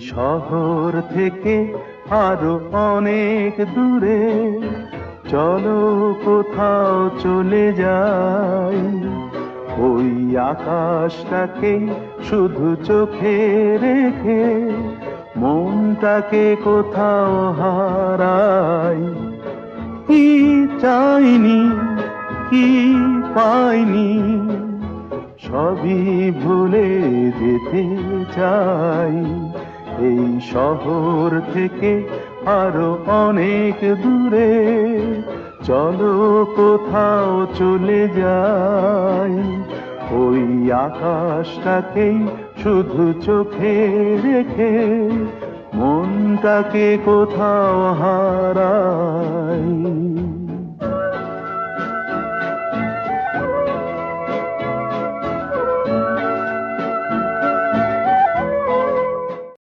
শহর থেকে আরো অনেক দূরে চলো কোথাও চলে যাই। ওই আকাশটাকে শুধু চোখে রেখে মনটাকে কোথাও হারাই। কি চাইনি, কি পাইনি, সবই ভুলে যেতে চাই। এই শহর থেকে আরো অনেক দূরে চলো কোথাও চলে যাই। ওই আকাশটাকেই শুধু চোখে রেখে মনটাকে কোথাও হারাই।